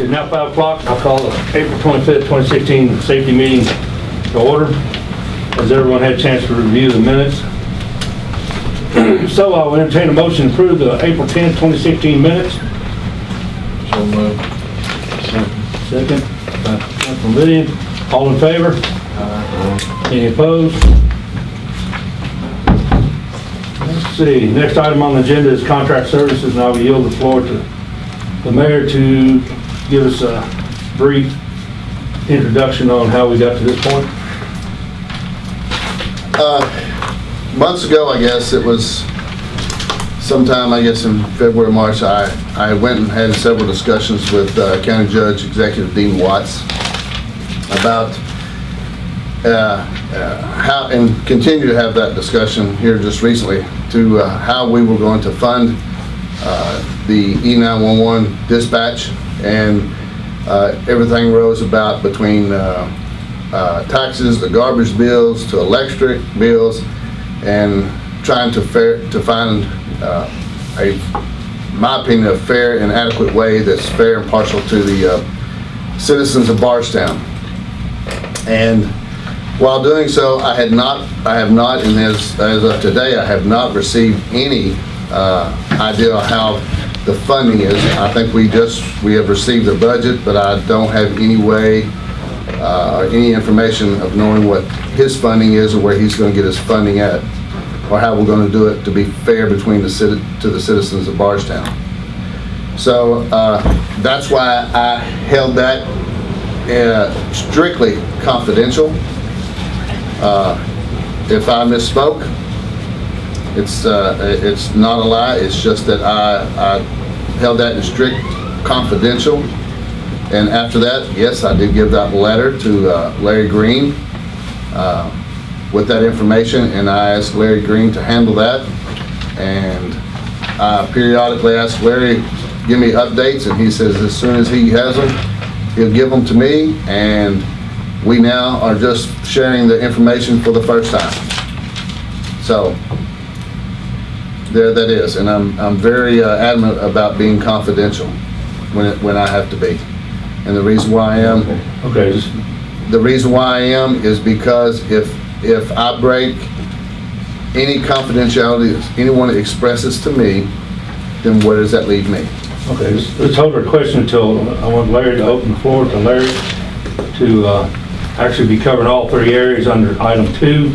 It's now 5 o'clock. I'll call the April 25th, 2016 safety meeting to order. Has everyone had a chance to review the minutes? So I will entertain a motion to approve the April 10th, 2016 minutes. So moved. Second. From Lydian. All in favor? Any opposed? Let's see. Next item on the agenda is contract services, and I will yield the floor to the mayor to give us a brief introduction on how we got to this point. Months ago, I guess it was sometime, I guess in February, March, I went and had several discussions with County Judge Executive Dean Watts about how, and continue to have that discussion here just recently, to how we were going to fund the E911 dispatch, and everything rose about between taxes, the garbage bills, to electric bills, and trying to find my opinion, a fair and adequate way that's fair and partial to the citizens of Bardstown. And while doing so, I have not, and as of today, I have not received any idea how the funding is. I think we have received a budget, but I don't have any way or any information of knowing what his funding is or where he's going to get his funding at, or how we're going to do it to be fair between the citizens of Bardstown. So that's why I held that strictly confidential. If I misspoke, it's not a lie. It's just that I held that in strict confidential. And after that, yes, I did give that letter to Larry Green with that information, and I asked Larry Green to handle that. And I periodically ask Larry, give me updates, and he says as soon as he has them, he'll give them to me, and we now are just sharing the information for the first time. So there that is, and I'm very adamant about being confidential when I have to be. And the reason why I am, the reason why I am is because if I break any confidentiality that anyone expresses to me, then where does that leave me? Okay, let's hold our question until I want Larry to open the floor to Larry to actually be covering all three areas under item 2,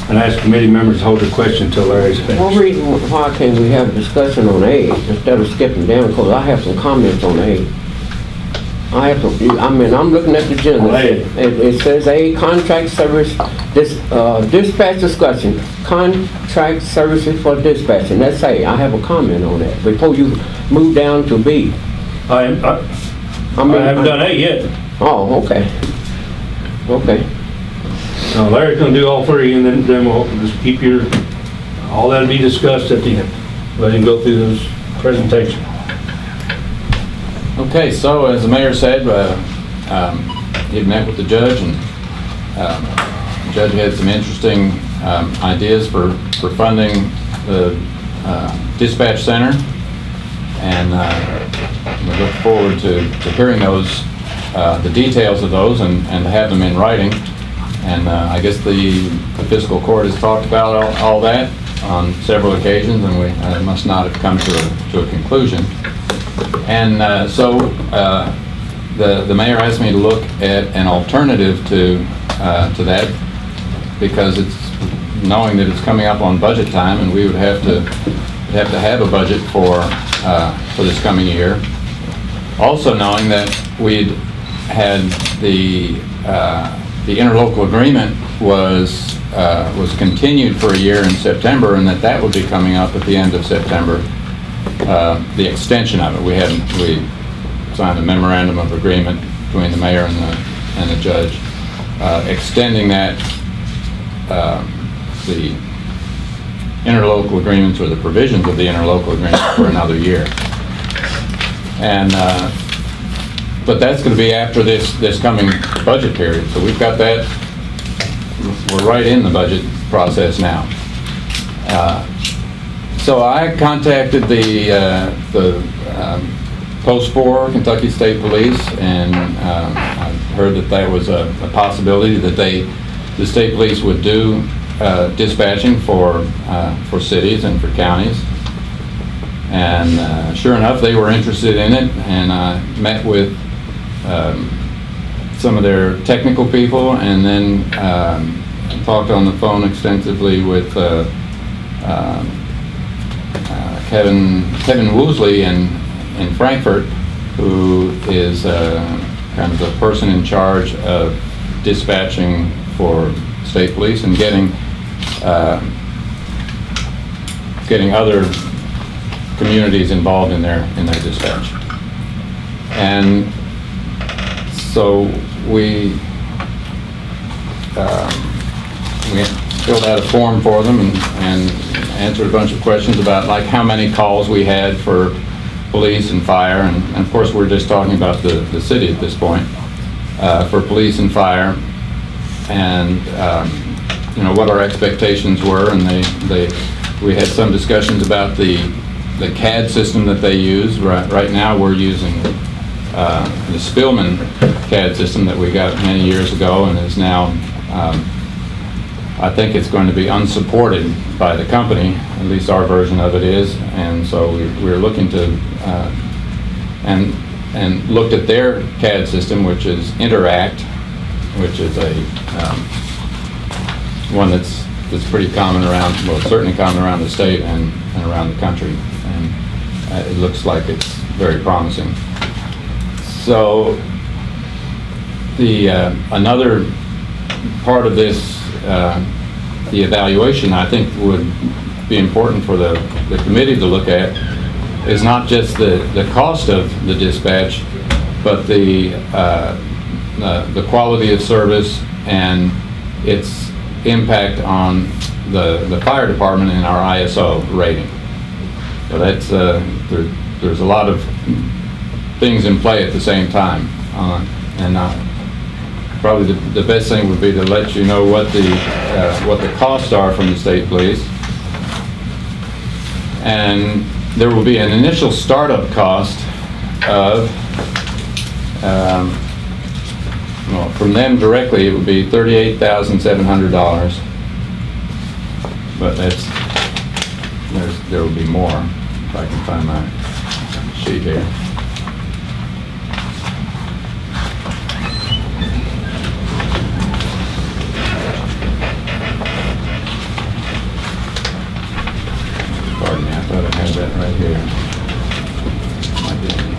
and ask committee members to hold their question until Larry's finished. One reason why can't we have a discussion on A instead of skipping down, because I have some comments on A. I'm looking at the agenda. It says A, contract service, dispatch discussion, contract services for dispatching. That's A. I have a comment on that before you move down to B. I haven't done A yet. Oh, okay. Okay. Now Larry's going to do all three, and then we'll just keep all that'll be discussed at the end. Let him go through those presentations. Okay, so as the mayor said, he had met with the judge, and the judge had some interesting ideas for funding the dispatch center, and we look forward to hearing those, the details of those, and to have them in writing. And I guess the fiscal court has talked about all that on several occasions, and we must not have come to a conclusion. And so the mayor asked me to look at an alternative to that, because it's knowing that it's coming up on budget time, and we would have to have a budget for this coming year. Also knowing that we'd had the interlocal agreement was continued for a year in September, and that would be coming up at the end of September. The extension of it, we signed a memorandum of agreement between the mayor and the judge, extending that the interlocal agreements, or the provisions of the interlocal agreement, for another year. And but that's going to be after this coming budget period. So we've got that. We're right in the budget process now. So I contacted the Post 4, Kentucky State Police, and I heard that that was a possibility that the state police would do dispatching for cities and for counties. And sure enough, they were interested in it, and I met with some of their technical people, and then talked on the phone extensively with Kevin Woosley in Frankfurt, who is kind of the person in charge of dispatching for state police and getting other communities involved in their dispatch. And so we filled out a form for them and answered a bunch of questions about like how many calls we had for police and fire, and of course we're just talking about the city at this point, for police and fire, and you know what our expectations were, and we had some discussions about the CAD system that they use. Right now we're using the Spillman CAD system that we got many years ago, and is now I think it's going to be unsupported by the company, at least our version of it is, and so we're looking to and looked at their CAD system, which is Interact, which is a one that's pretty common around, well, certainly common around the state and around the country, and it looks like it's very promising. So the another part of this, the evaluation, I think would be important for the committee to look at, is not just the cost of the dispatch, but the quality of service and its impact on the fire department and our ISO rating. So that's there's a lot of things in play at the same time, and probably the best thing would be to let you know what the costs are from the state police, and there will be an initial startup cost of well, from them directly it would be $38,700, but there will be more if I can find my sheet here. Pardon me, I thought I had that right here. I didn't.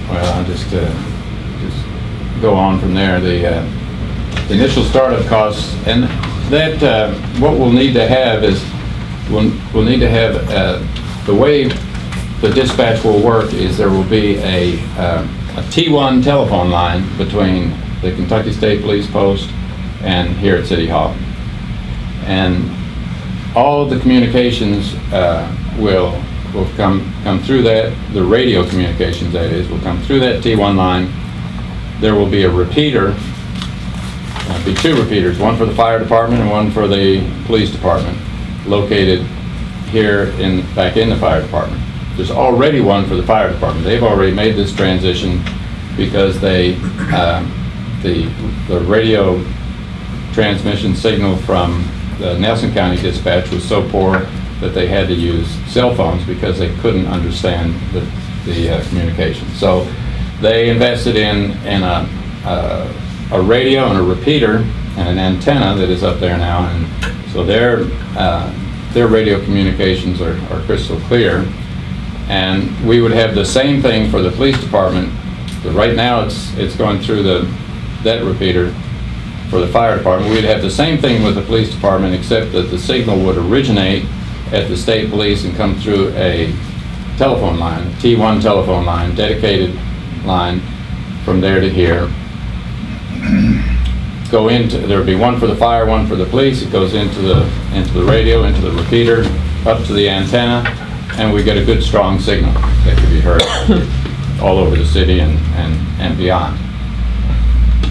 Well, I'll just go on from there. The initial startup costs, and that what we'll need to have is we'll need to have the way the dispatch will work is there will be a T1 telephone line between the Kentucky State Police Post and here at City Hall, and all of the communications will come through that. The radio communications, that is, will come through that T1 line. There will be a repeater. There'll be two repeaters, one for the fire department and one for the police department, located here back in the fire department. There's already one for the fire department. They've already made this transition because the radio transmission signal from the Nelson County dispatch was so poor that they had to use cell phones because they couldn't understand the communication. So they invested in a radio and a repeater and an antenna that is up there now, and so their radio communications are crystal clear. And we would have the same thing for the police department. But right now it's going through that repeater for the fire department. We'd have the same thing with the police department, except that the signal would originate at the state police and come through a telephone line, a T1 telephone line, dedicated line from there to here. go into, there would be one for the fire, one for the police. It goes into the radio, into the repeater, up to the antenna, and we get a good strong signal that can be heard all over the city and beyond.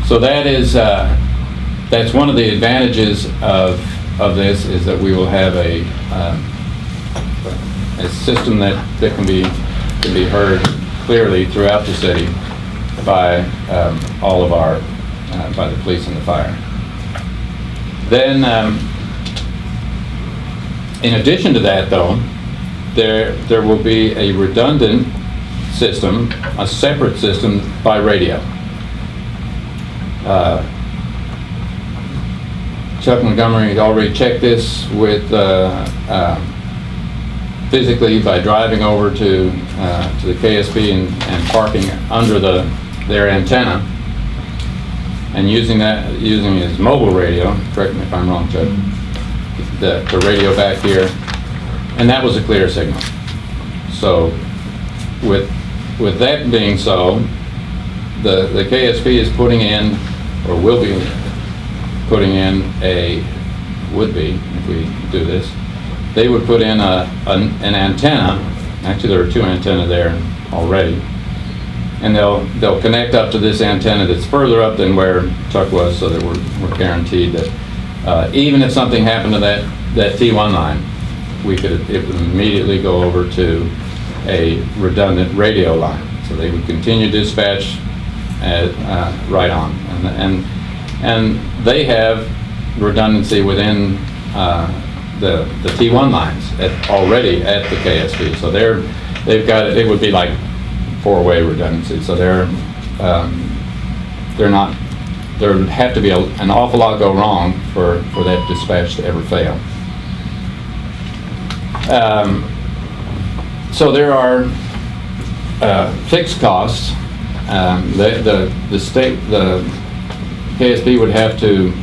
So that is, that's one of the advantages of this, is that we will have a system that can be heard clearly throughout the city by all of our, by the police and the fire. Then, in addition to that, though, there will be a redundant system, a separate system by radio. Chuck Montgomery had already checked this with physically by driving over to the KSP and parking under their antenna and using his mobile radio. Correct me if I'm wrong, Chuck. The radio back here, and that was a clear signal. So with that being so, the KSP is putting in, or will be putting in would be, if we do this, they would put in an antenna. Actually, there are two antennas there already, and they'll connect up to this antenna that's further up than where Chuck was, so that we're guaranteed that even if something happened to that T1 line, it would immediately go over to a redundant radio line. So they would continue dispatch right on, and they have redundancy within the T1 lines already at the KSP. So they've got it would be like four-way redundancy. So there would have to be an awful lot go wrong for that dispatch to ever fail. So there are fixed costs. The KSP would have to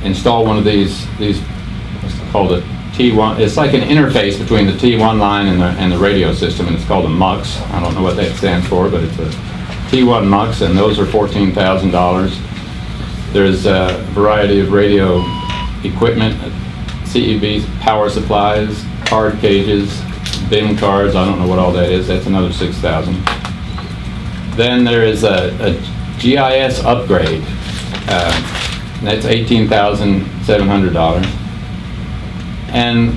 install one of these what's called a T1. It's like an interface between the T1 line and the radio system, and it's called a MUX. I don't know what that stands for, but it's a T1 MUX, and those are $14,000. There's a variety of radio equipment, CEB power supplies, card cages, BIM cards. I don't know what all that is. That's another $6,000. Then there is a GIS upgrade. That's $18,700. And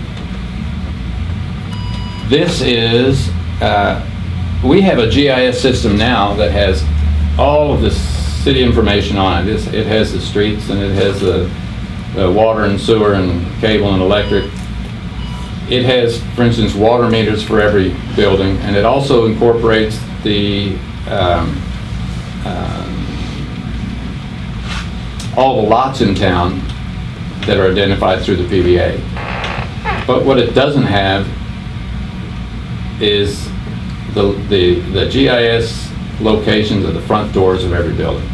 this is, we have a GIS system now that has all of the city information on it. It has the streets, and it has the water and sewer and cable and electric. It has, for instance, water meters for every building, and it also incorporates the all the lots in town that are identified through the PBA. But what it doesn't have is the GIS locations of the front doors of every building.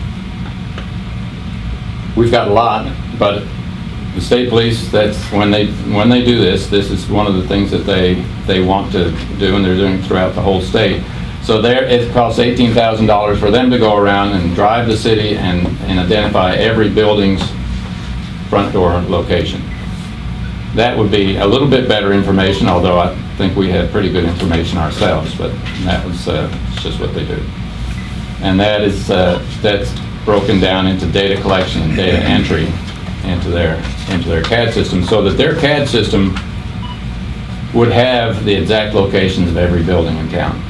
We've got a lot, but the state police, that's when they do this is one of the things that they want to do, and they're doing it throughout the whole state. So it costs $18,000 for them to go around and drive the city and identify every building's front door location. That would be a little bit better information, although I think we had pretty good information ourselves, but that was it's just what they do. And that's broken down into data collection and data entry into their CAD system, so that their CAD system would have the exact locations of every building in town.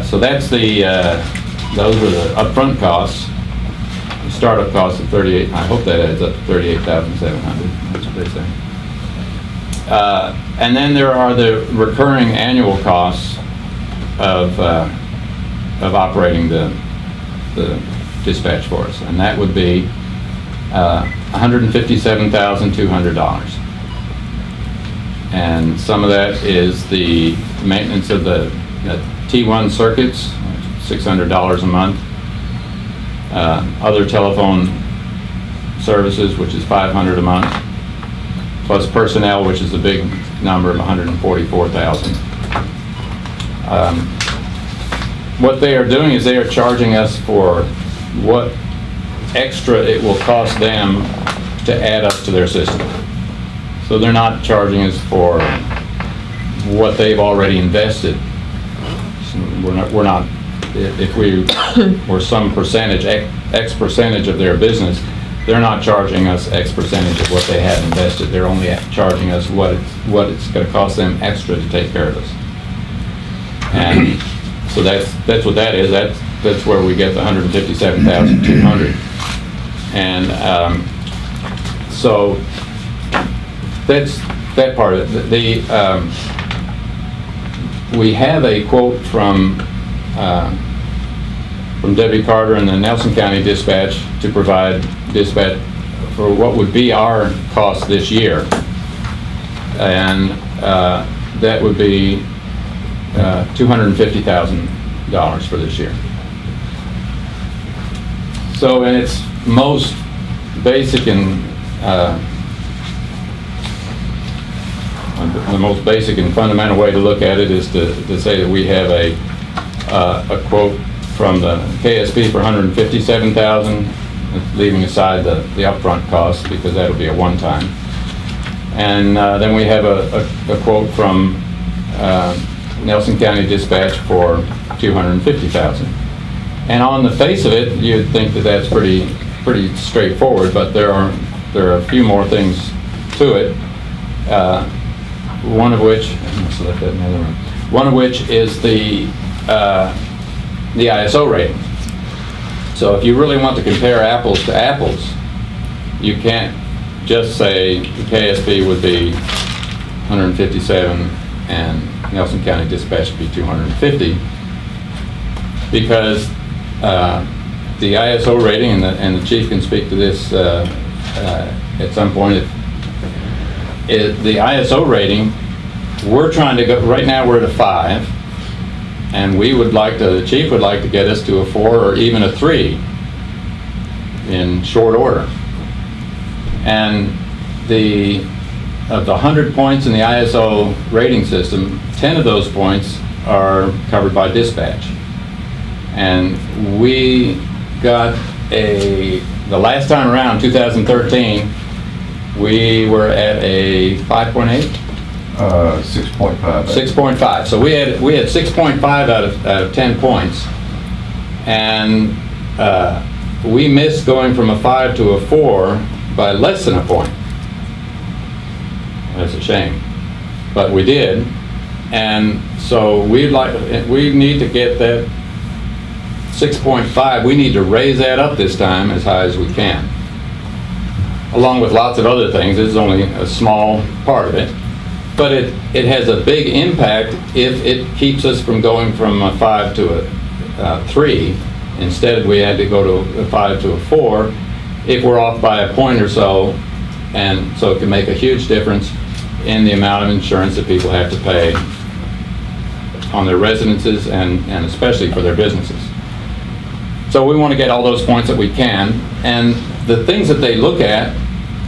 So that's those are the upfront costs. The startup costs of $38,000. I hope that adds up to $38,700. That's what they say. And then there are the recurring annual costs of operating the dispatch force, and that would be $157,200. And some of that is the maintenance of the T1 circuits, $600 a month. Other telephone services, which is $500 a month, plus personnel, which is a big number of $144,000. What they are doing is they are charging us for what extra it will cost them to add us to their system. So they're not charging us for what they've already invested. So we're not, if we were some percentage, X percentage of their business, they're not charging us X percentage of what they have invested. They're only charging us what it's going to cost them extra to take care of us. And so that's what that is. That's where we get the $157,200. And so that's that part of it. We have a quote from Debbie Carter and the Nelson County Dispatch to provide dispatch for what would be our cost this year. And that would be $250,000 for this year. So in its most basic and the most basic and fundamental way to look at it is to say that we have a quote from the KSP for $157,000, leaving aside the upfront costs because that'll be a one-time. And then we have a quote from Nelson County Dispatch for $250,000. And on the face of it, you'd think that that's pretty straightforward, but there are a few more things to it. One of which is the ISO rating. So if you really want to compare apples to apples, you can't just say the KSP would be 157 and Nelson County Dispatch would be 250, because the ISO rating, and the chief can speak to this at some point, the ISO rating, we're trying to go, right now we're at a 5, and the chief would like to get us to a 4 or even a 3 in short order. And of the 100 points in the ISO rating system, 10 of those points are covered by dispatch. And we got the last time around, 2013, we were at a 5.8? 6.5. 6.5. So we had 6.5 out of 10 points. And we missed going from a 5 to a 4 by less than a point. That's a shame. But we did. And so we need to get that 6.5, we need to raise that up this time as high as we can. Along with lots of other things. This is only a small part of it. But it has a big impact if it keeps us from going from a 5 to a 3. Instead, we had to go to a 5 to a 4 if we're off by a point or so. And so it can make a huge difference in the amount of insurance that people have to pay on their residences and especially for their businesses. So we want to get all those points that we can. And the things that they look at,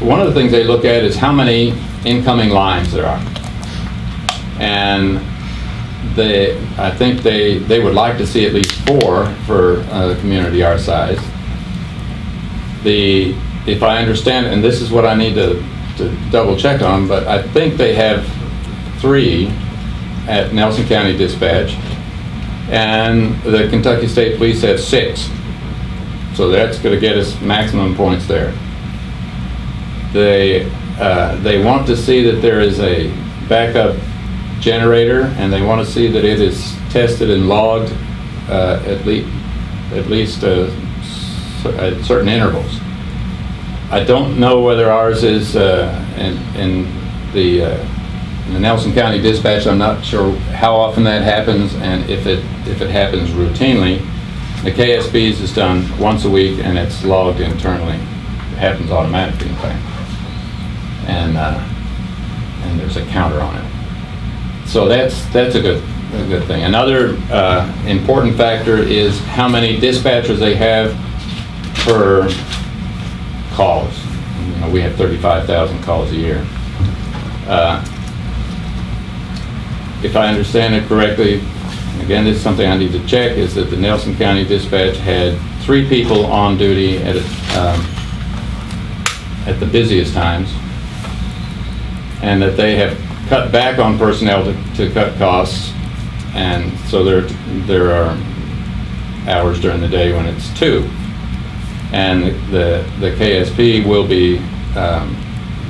one of the things they look at is how many incoming lines there are. And I think they would like to see at least 4 for a community our size. If I understand, and this is what I need to double check on, but I think they have 3 at Nelson County Dispatch, and the Kentucky State Police have 6. So that's going to get us maximum points there. They want to see that there is a backup generator, and they want to see that it is tested and logged at least at certain intervals. I don't know whether ours is in the Nelson County Dispatch. I'm not sure how often that happens, and if it happens routinely. The KSB's is done once a week, and it's logged internally. It happens automatically, in fact. And there's a counter on it. So that's a good thing. Another important factor is how many dispatchers they have per calls. You know, we have 35,000 calls a year. If I understand it correctly, again, this is something I need to check, is that the Nelson County Dispatch had 3 people on duty at the busiest times, and that they have cut back on personnel to cut costs, and so there are hours during the day when it's 2. And the KSP will be,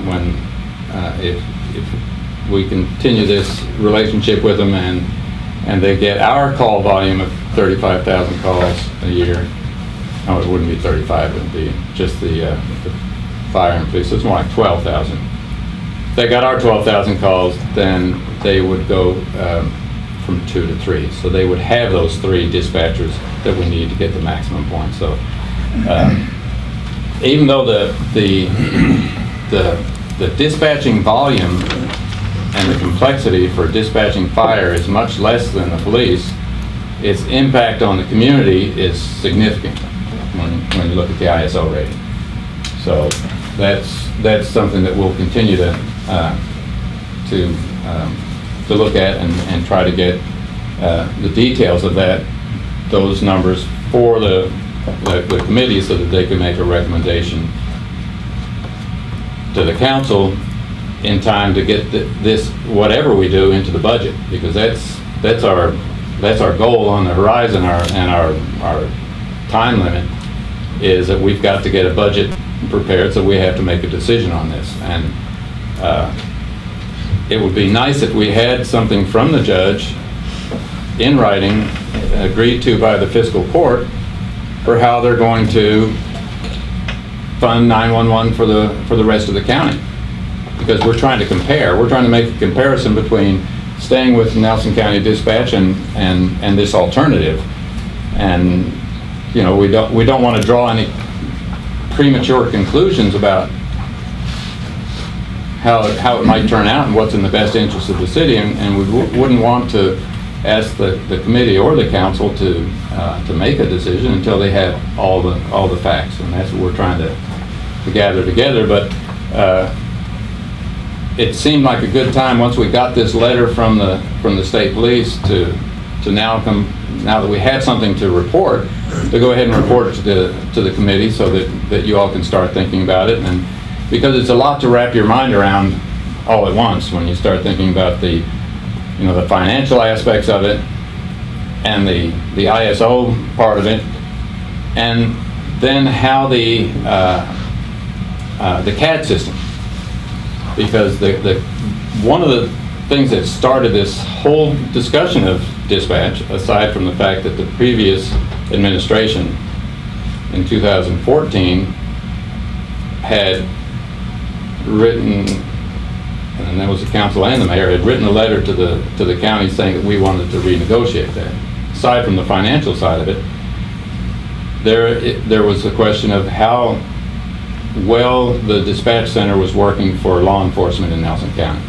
when, if we continue this relationship with them and they get our call volume of 35,000 calls a year. Oh, it wouldn't be 35, it would be just the fire and police, so it's more like 12,000. If they got our 12,000 calls, then they would go from 2 to 3. So they would have those 3 dispatchers that we need to get the maximum points. So even though the dispatching volume and the complexity for dispatching fire is much less than the police, its impact on the community is significant when you look at the ISO rating. So that's something that we'll continue to look at and try to get the details of those numbers for the committee so that they can make a recommendation to the council in time to get this, whatever we do, into the budget, because that's our goal on the horizon, and our time limit is that we've got to get a budget prepared, so we have to make a decision on this. And it would be nice if we had something from the judge in writing, agreed to by the fiscal court, for how they're going to fund 911 for the rest of the county. Because we're trying to compare, we're trying to make a comparison between staying with Nelson County Dispatch and this alternative. And we don't want to draw any premature conclusions about how it might turn out and what's in the best interest of the city, and we wouldn't want to ask the committee or the council to make a decision until they have all the facts, and that's what we're trying to gather together. But it seemed like a good time once we got this letter from the state police to now that we had something to report, to go ahead and report it to the committee so that you all can start thinking about it. And because it's a lot to wrap your mind around all at once when you start thinking about the financial aspects of it and the ISO part of it, and then how the CAD system, because one of the things that started this whole discussion of dispatch, aside from the fact that the previous administration in 2014 had written, and that was the council and the mayor, had written a letter to the county saying that we wanted to renegotiate that. Aside from the financial side of it, there was the question of how well the dispatch center was working for law enforcement in Nelson County.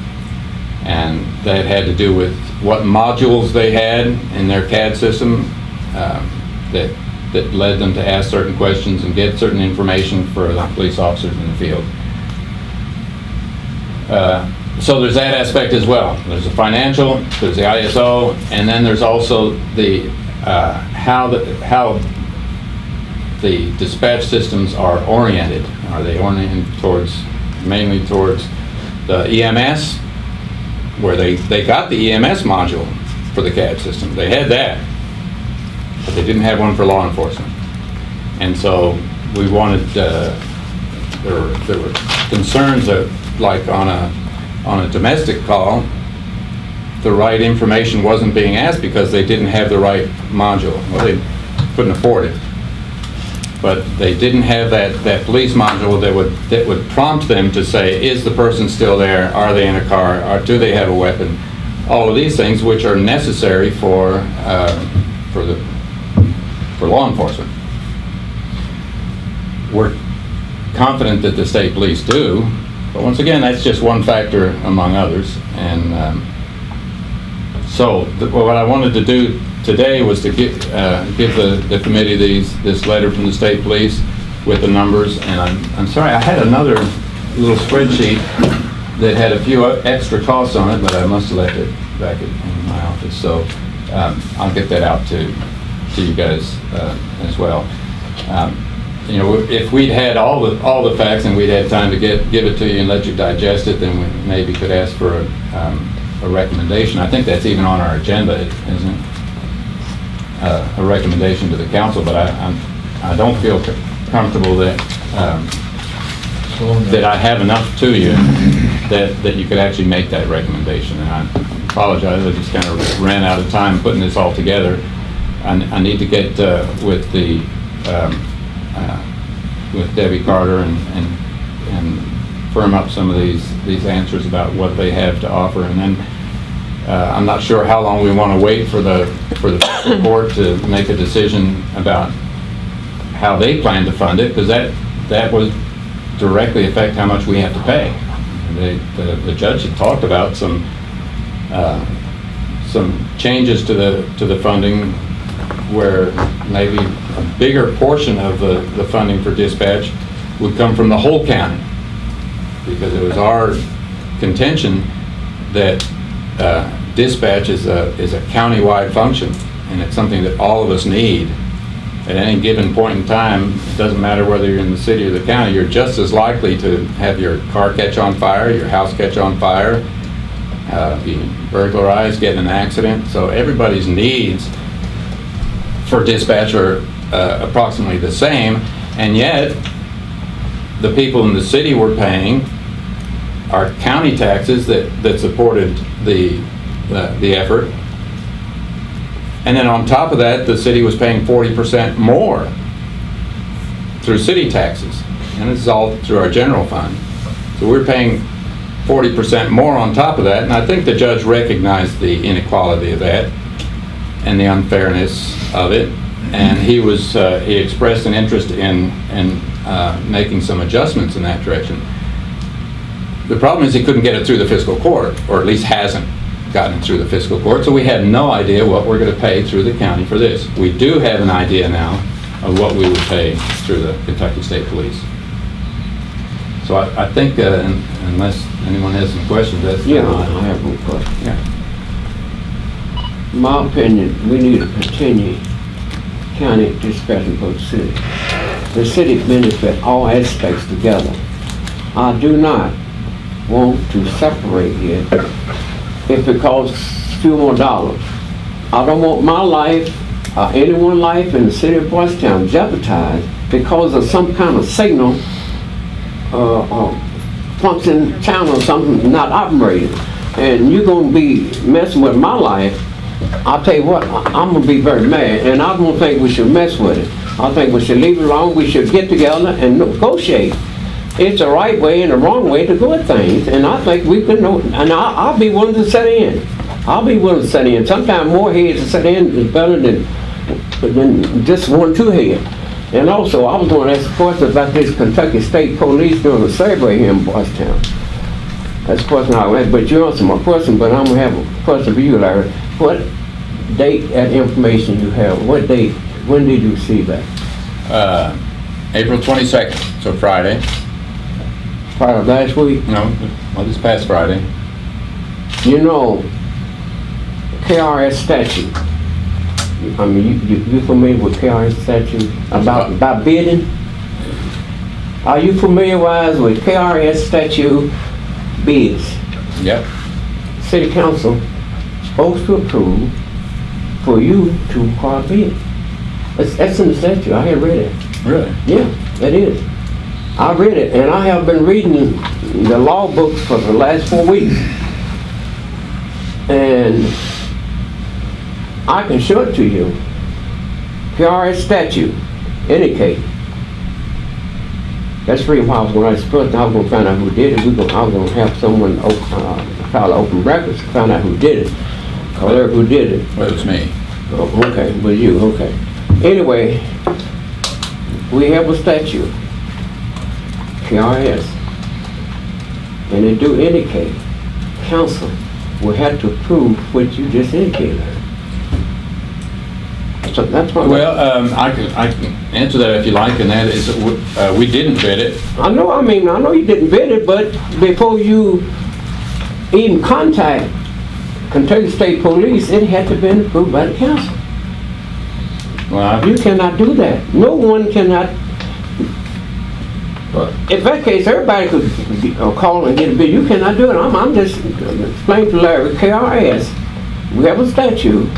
And that had to do with what modules they had in their CAD system that led them to ask certain questions and get certain information for the police officers in the field. So there's that aspect as well. There's the financial, there's the ISO, and then there's also the how the dispatch systems are oriented. Are they oriented mainly towards the EMS, where they got the EMS module for the CAD system. They had that, but they didn't have one for law enforcement. And so we wanted, there were concerns that, like on a domestic call, the right information wasn't being asked because they didn't have the right module. Well, they couldn't afford it. But they didn't have that police module that would prompt them to say, is the person still there? Are they in a car? Or do they have a weapon? All of these things which are necessary for law enforcement. We're confident that the state police do, but once again, that's just one factor among others. And so what I wanted to do today was to give the committee this letter from the state police with the numbers. And I'm sorry, I had another little spreadsheet that had a few extra costs on it, but I must have left it back in my office. So I'll get that out to you guys as well. you know, if we'd had all the facts and we'd had time to give it to you and let you digest it, then we maybe could ask for a recommendation. I think that's even on our agenda, isn't it? A recommendation to the council, but I don't feel comfortable that that I have enough to you that you could actually make that recommendation. And I apologize, I just kind of ran out of time putting this all together. I need to get with Debbie Carter and firm up some of these answers about what they have to offer, and then I'm not sure how long we want to wait for the board to make a decision about how they plan to fund it, because that would directly affect how much we have to pay. The judge had talked about some changes to the funding, where maybe a bigger portion of the funding for dispatch would come from the whole county, because it was our contention that dispatch is a county-wide function, and it's something that all of us need at any given point in time. It doesn't matter whether you're in the city or the county, you're just as likely to have your car catch on fire, your house catch on fire, be burglarized, get in an accident. So everybody's needs for dispatch are approximately the same, and yet the people in the city were paying our county taxes that supported the effort. And then on top of that, the city was paying 40% more through city taxes. And this is all through our general fund. So we're paying 40% more on top of that. And I think the judge recognized the inequality of that and the unfairness of it. And he expressed an interest in making some adjustments in that direction. The problem is he couldn't get it through the fiscal court, or at least hasn't gotten through the fiscal court, so we have no idea what we're going to pay through the county for this. We do have an idea now of what we would pay through the Kentucky State Police. So I think, unless anyone has some questions, that's... Yeah, I have one question. Yeah. In my opinion, we need to continue county dispatching for the city. The city benefit all aspects together. I do not want to separate it if it costs a few more dollars. I don't want my life or anyone's life in the city of Boys Town jeopardized because of some kind of signal function channel or something not operating. And you're going to be messing with my life. I'll tell you what, I'm going to be very mad, and I don't think we should mess with it. I think we should leave it alone. We should get together and negotiate. It's the right way and the wrong way to go at things, and I think we can know, and I'll be willing to set in. I'll be willing to set in. Sometimes more heads to set in is better than just 1, 2 heads. And also, I was going to ask a question about this Kentucky State Police doing a survey here in Boys Town. That's a question I had, but you answered my question, but I'm going to have a question for you, Larry. What date and information you have? What date? When did you receive that? April 22nd, so Friday. Friday last week? No, well, this past Friday. You know, KRS statute. I mean, you familiar with KRS statute about bidding? Are you familiar with KRS statute bids? Yep. City council supposed to approve for you to require bid. That's in the statute. I have read it. Really? Yeah, that is. I read it, and I have been reading the law books for the last 4 weeks. And I can show it to you. KRS statute indicate. That's the reason why I was going to ask the question. I was going to find out who did it. I was going to have someone file open records to find out who did it. Or who did it. Well, it was me. Oh, okay, it was you, okay. Anyway, we have a statute. KRS, and it do indicate council will have to approve what you just indicated. So that's why. Well, I can answer that if you like, and that is we didn't bid it. I know you didn't bid it, but before you even contact Kentucky State Police, it had to be approved by the council. Well, You cannot do that. No one cannot If that case, everybody could call and get a bid. You cannot do it. I'm just explaining to Larry, KRS, we have a statute,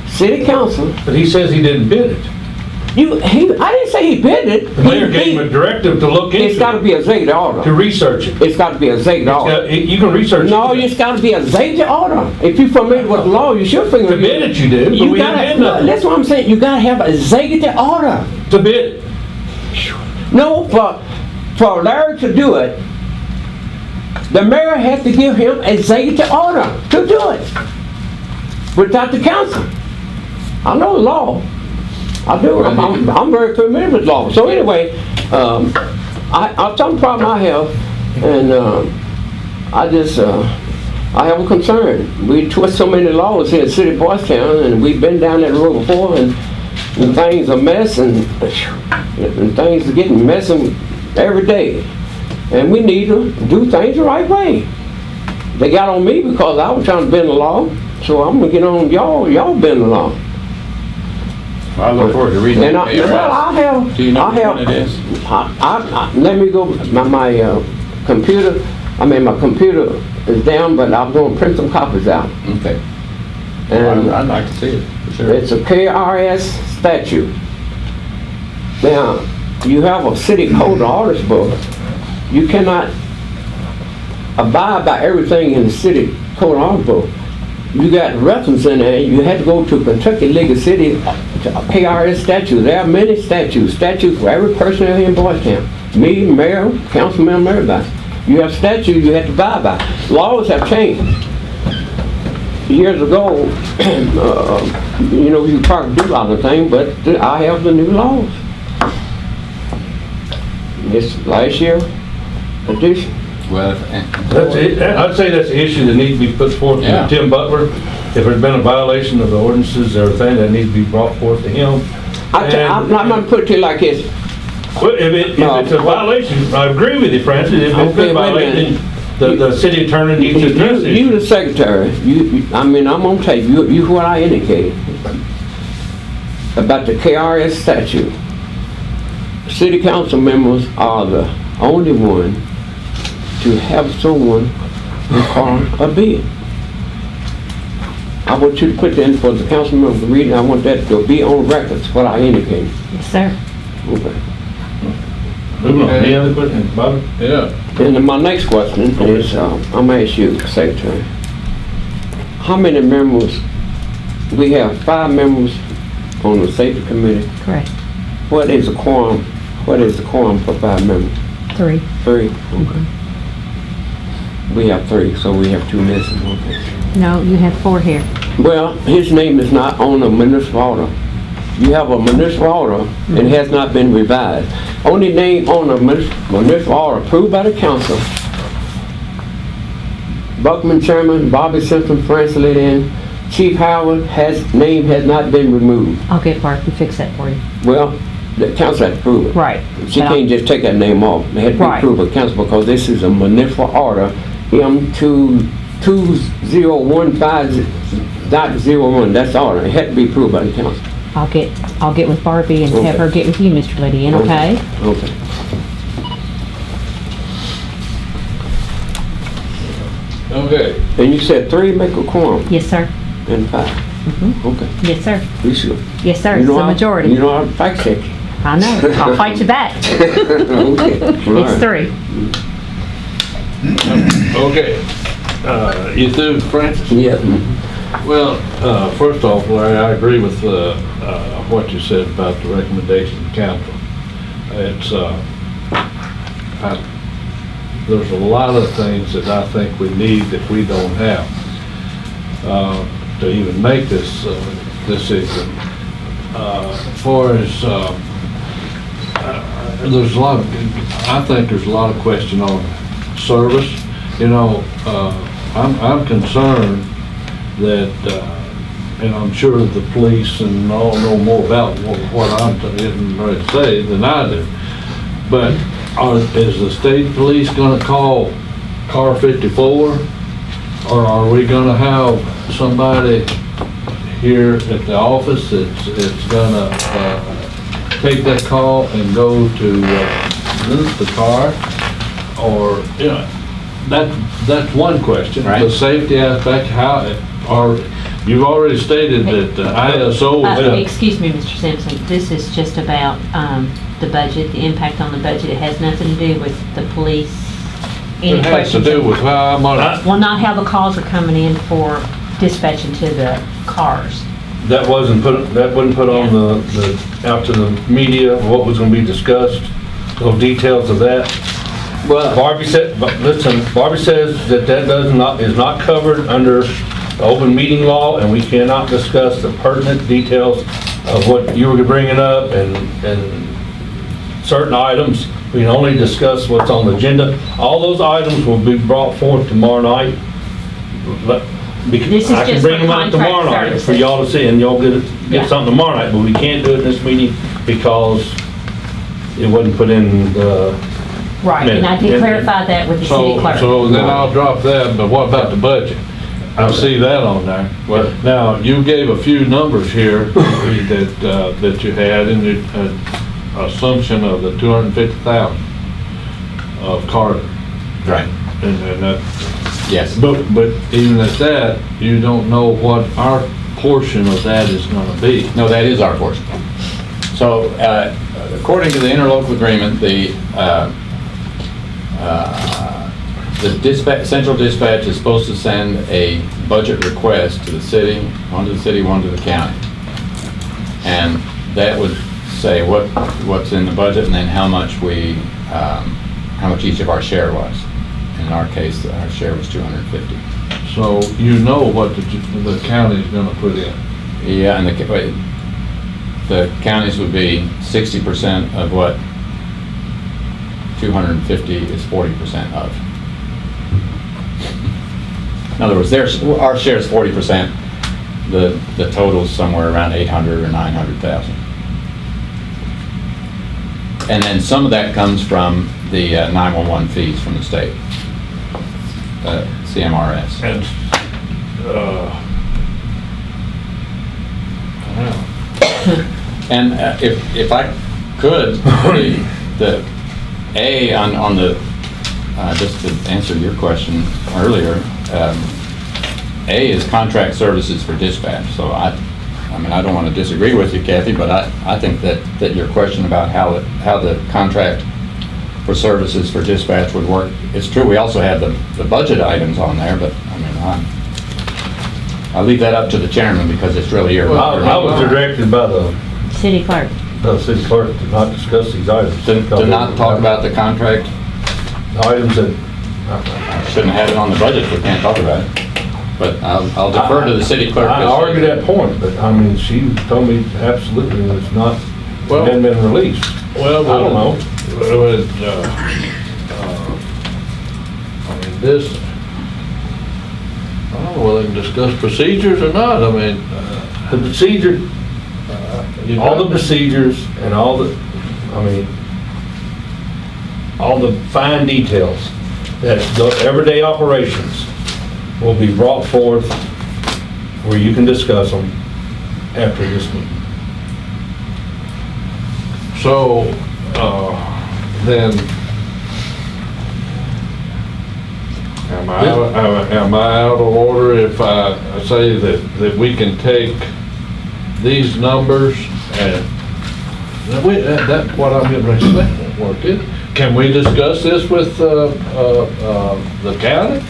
city council. But he says he didn't bid it. I didn't say he bid it. The mayor gave him a directive to look into it. It's got to be a executive order. To research it. It's got to be a executive order. You can research it. No, it's got to be a executive order. If you're familiar with the law, you should figure To bid it you do, but we didn't bid nothing. That's what I'm saying. You got to have an executive order. To bid it. No, for Larry to do it, the mayor has to give him executive order to do it without the council. I know the law. I do. I'm very familiar with law. So anyway, some problem I have, and I have a concern. We twist so many laws here in the city of Boys Town, and we've been down that road before, and things are mess, and things are getting messy every day. And we need to do things the right way. They got on me because I was trying to bend the law, so I'm gonna get on y'all bend the law. I look forward to reading And the KRS. Do you know which one it is? Let me go, my computer, my computer is down, but I'm gonna print some copies out. Okay. And I'd like to see it, for sure. it's a KRS statute. Now, you have a city code of orders book. You cannot abide by everything in the city code of orders book. You got reference in there. You had to go to Kentucky League of Cities, KRS statute. There are many statutes for every person here in Boys Town. Me, mayor, council member, everybody. You have statutes you have to abide by. Laws have changed. Years ago, you probably do a lot of things, but I have the new laws. This last year edition. Well, That's it. I'd say that's the issue that needs to be put forth to Tim Butler. If there's been a violation of the ordinances, everything that needs to be brought forth to him. I'm going to put it to you like this. Well, if it's a violation, I agree with you, Francis. If it's been violated, the city attorney needs to address it. You the secretary, I'm going to tell you what I indicated about the KRS statute. City council members are the only one to have someone require a bid. I want you to put that in for the council members to read, and I want that to be on record, what I indicated. Yes, sir. Okay. Any other questions, Bobby? yeah. And then my next question is, I'm going to ask you, Secretary, how many members, we have 5 members on the safety committee. Correct. What is the quorum? What is the quorum for 5 members? 3. 3? Okay. We have 3, so we have 2 missing. Okay. No, you have 4 here. Well, his name is not on the municipal order. You have a municipal order, and it has not been revised. Only name on the municipal order approved by the council. Buckman Chairman, Bobby Simpson, Francis Lydon, Chief Howard, name has not been removed. I'll get Barb to fix that for you. Well, the council has to approve it. Right. She can't just take that name off. It had to be Right. approved by council because this is a municipal order, M2015.01. That's the order. It had to be approved by the council. I'll get with Barbie and have her get with you, Mr. Lydian, okay? Okay. Okay. And you said 3 make a quorum Yes, sir. and 5. Okay. Yes, sir. You sure? Yes, sir. You It's know the how- majority. You know how to fact check. I know. I'll fight you back. Okay. It's 3. Okay. You through, Francis? Yeah. Well, first off, Larry, I agree with what you said about the recommendation of council. It's, there's a lot of things that I think we need that we don't have to even make this decision. As far as, there's a lot of, I think there's a lot of question on service. You know, I'm concerned that, and I'm sure the police and all know more about what I'm getting ready to say than I do, but is the state police gonna call car 54? Or are we gonna have somebody here at the office that's gonna take that call and go to accident, the car, or, you know, that's one question. Right. The safety aspect, you've already stated that ISO. Excuse me, Mr. Simpson, this is just about the budget, the impact on the budget. It has nothing to do with the police. Any It has to questions? do with how much. Well, not how the calls are coming in for dispatching to the cars. That wasn't put on out to the media, what was gonna be discussed, those details of that. Well, Barbie said, but listen, Barbie says that is not covered under the open meeting law, and we cannot discuss the pertinent details of what you were bringing up and certain items. We can only discuss what's on the agenda. All those items will be brought forth tomorrow night. This is I can just bring for them up tomorrow contract night for services. y'all to see, and y'all Yeah. get something tomorrow night, but we can't do it in this meeting because it wasn't put in the Right, and I did And- clarify that with the city clerk. So then I'll drop that, but what about the budget? I see that on there. Well- Now, you gave a few numbers here that you had in the assumption of the 250,000 of Carter. Right. And that, Yes. but even at that, you don't know what our portion of that is gonna be. No, that is our portion. So, according to the interlocal agreement, the central dispatch is supposed to send a budget request to the city, one to the city, one to the county. And that would say what's in the budget and then how much how much each of our share was. In our case, our share was 250. So you know what the county's gonna put in. Yeah, and the counties would be 60% of what 250 is 40% of. In other words, our share is 40%. The total's somewhere around 800 or 900,000. And then some of that comes from the 911 fees from the state, CMRS. And, And if I could, on the, just to answer your question earlier, A is contract services for dispatch. So I mean, I don't want to disagree with you, Kathy, but I think that your question about how the contract for services for dispatch would work, it's true, we also have the budget items on there, but I mean, I leave that up to the chairman because it's really your. I was directed by the City clerk. city clerk to not discuss these items. To not talk about the contract, Items that, shouldn't have it on the budget if we can't talk about it. But I'll defer to the city clerk. I argue that point, but I mean, she told me absolutely it's not, it hadn't been released. well, I don't know. I mean, this, I don't know whether they can discuss procedures or not. I mean, The procedure, all the procedures and all the fine details, that the everyday operations will be brought forth where you can discuss them after this meeting. So, then, am I out of order if I say that we can take these numbers and, that's what I'm getting ready to say, won't work, is it? Can we discuss this with, the county?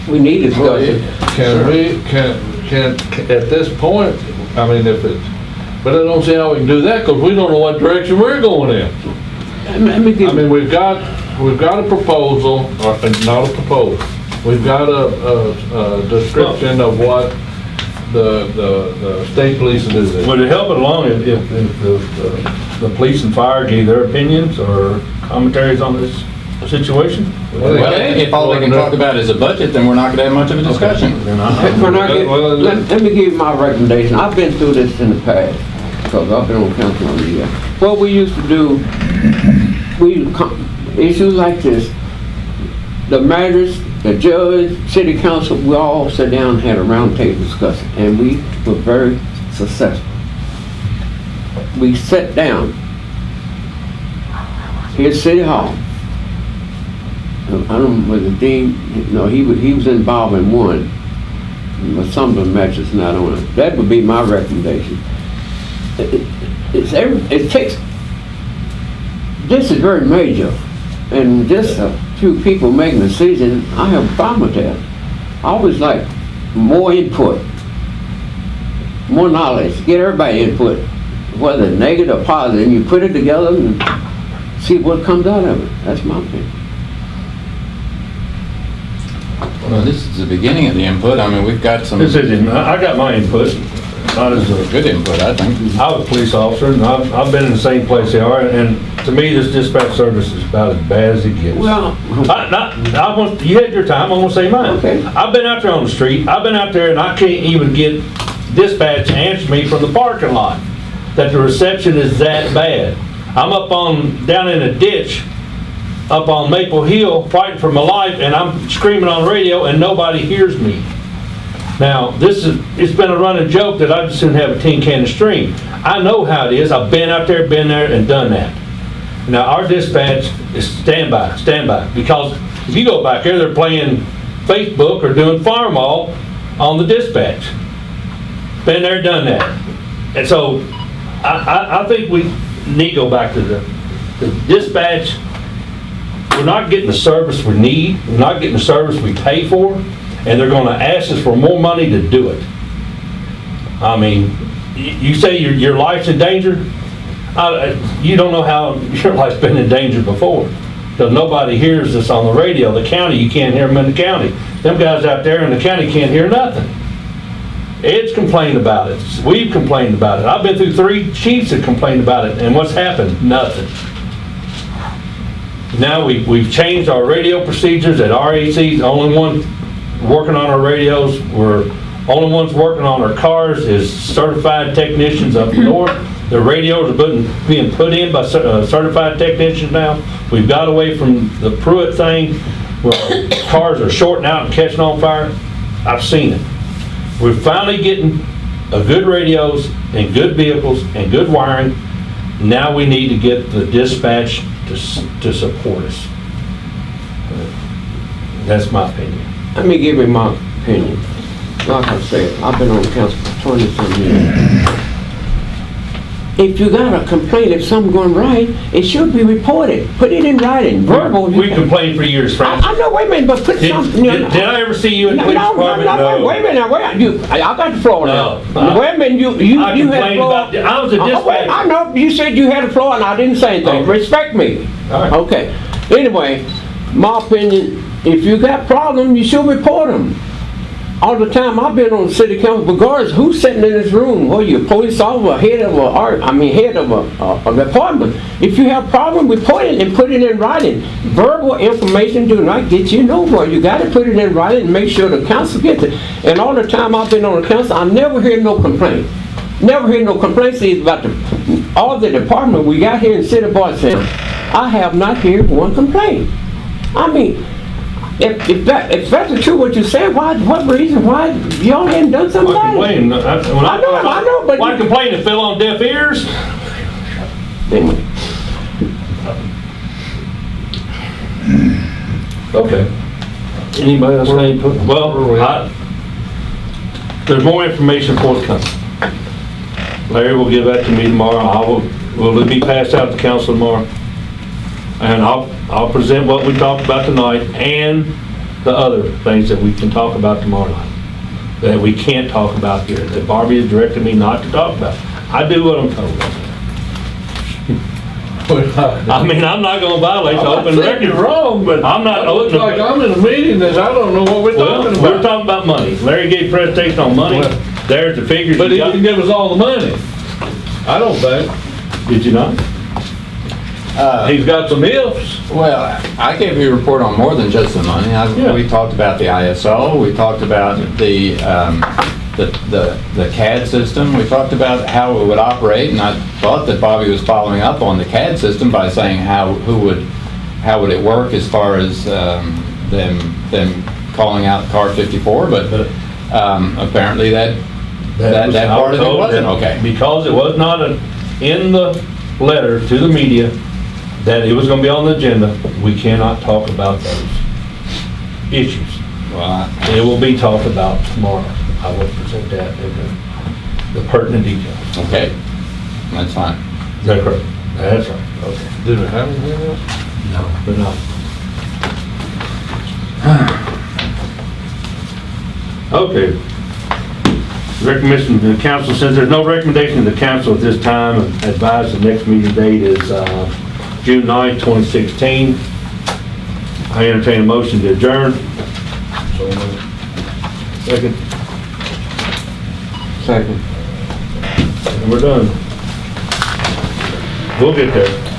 we need to discuss it. Can we, at this point, I mean, but I don't see how we can do that, because we don't know what direction we're going in. Let me I give, mean, we've got a proposal, or not a proposal, we've got a description of what the state police do this. Would it help it along if the police and fire gave their opinions or commentaries on this situation? Well, Well, if all they can talk about is a budget, then we're not going to have much of a discussion. Then let me give you my recommendation. I've been through this in the past, because I've been on council for a year. What we used to do, issues like this, the mayors, the judge, city council, we all sat down and had a round table discussion, and we were very successful. We sat down here at City Hall. I don't know whether Dean, no, he was involved in one, but some of the matches not on it. That would be my recommendation. It takes, this is very major, and just a few people making a decision, I have a problem with that. I always like more input, more knowledge, get everybody input, whether negative or positive, and you put it together and see what comes out of it. That's my opinion. Well, this is the beginning of the input. I mean, we've got some This isn't, I got my input, not as a, good input, I think. I was a police officer, and I've been in the same place they are, and to me, this dispatch service is about as bad as it gets. Well, You had your time, I'm gonna say mine. Okay. I've been out there on the street, I've been out there and I can't even get dispatch to answer me from the parking lot, that the reception is that bad. I'm down in a ditch, up on Maple Hill, fighting for my life, and I'm screaming on the radio and nobody hears me. Now, it's been a running joke that I just didn't have a tin can of stream. I know how it is, I've been out there, been there, and done that. Now, our dispatch is standby, because if you go back there, they're playing Facebook or doing Farmall on the dispatch. Been there, done that. And so, I think we need to go back to the dispatch. We're not getting the service we need, we're not getting the service we pay for, and they're gonna ask us for more money to do it. I mean, you say your life's in danger? You don't know how your life's been in danger before, because nobody hears us on the radio. The county, you can't hear them in the county. Them guys out there in the county can't hear nothing. Ed's complained about it. We've complained about it. I've been through 3 chiefs that complained about it, and what's happened? Nothing. Now we've changed our radio procedures at RAC's. The only one working on our radios, we're only ones working on our cars is certified technicians up north. The radios are being put in by certified technicians now. We've got away from the Pruitt thing where cars are shorting out and catching on fire. I've seen it. We're finally getting good radios and good vehicles and good wiring. Now we need to get the dispatch to support us. That's my opinion. let me give you my opinion. Like I said, I've been on the council for 20-some years. If you got a complaint, if something's going right, it should be reported. Put it in writing, verbal. We complained for years, Francis. I know, wait a minute, but put something. Did I ever see you in the police department? No, wait a minute, I got the floor now. No. Wait a minute, you had the floor. I was a dispatcher. I know, you said you had the floor and I didn't say anything. Okay. Respect me. All right. Okay. Anyway, my opinion, if you got problems, you should report them. All the time I've been on the city council, regardless who's sitting in this room, whether you're a police officer, head of a department. If you have a problem, report it and put it in writing. Verbal information do not get you nowhere. You got to put it in writing and make sure the council gets it. And all the time I've been on the council, I never hear no complaint. Never hear no complaints about all the department we got here in City of Bardstown. I have not heard one complaint. I mean, if that's the truth what you said, what reason why y'all hadn't done something about it? I know, but why complain? It fell on deaf ears? Anyway. Okay. Anybody else got any input? Well, there's more information forthcoming. Larry will give that to me tomorrow. Will it be passed out to council tomorrow? And I'll present what we talked about tonight and the other things that we can talk about tomorrow night that we can't talk about here, that Barbie has directed me not to talk about. I do what I'm told. I mean, I'm not going to violate the open record. You're wrong, but I'm not. it looks like I'm in a meeting that I don't know what we're talking about. We're talking about money. Larry gave a presentation on money. Well, There's the figures. But he didn't give us all the money. I don't think. Did you not? He's got some ifs. Well, I gave you a report on more than just the money. Yeah. We talked about the ISO, we talked about the CAD system, we talked about how it would operate, and I thought that Bobby was following up on the CAD system by saying how would it work as far as them calling out car 54, but apparently that part of it wasn't okay. Because it was not in the letter to the media that it was gonna be on the agenda. We cannot talk about those issues. Well, It will be talked about tomorrow. I will present that in the pertinent details. okay, that's fine. Is that correct? That's right, okay. Did we have anything else? No, but not. Okay. Recommendation to the council, since there's no recommendation to the council at this time, advise the next meeting date is June 9th, 2016. I entertain a motion to adjourn. So moved. Second. Second. And we're done. We'll get there.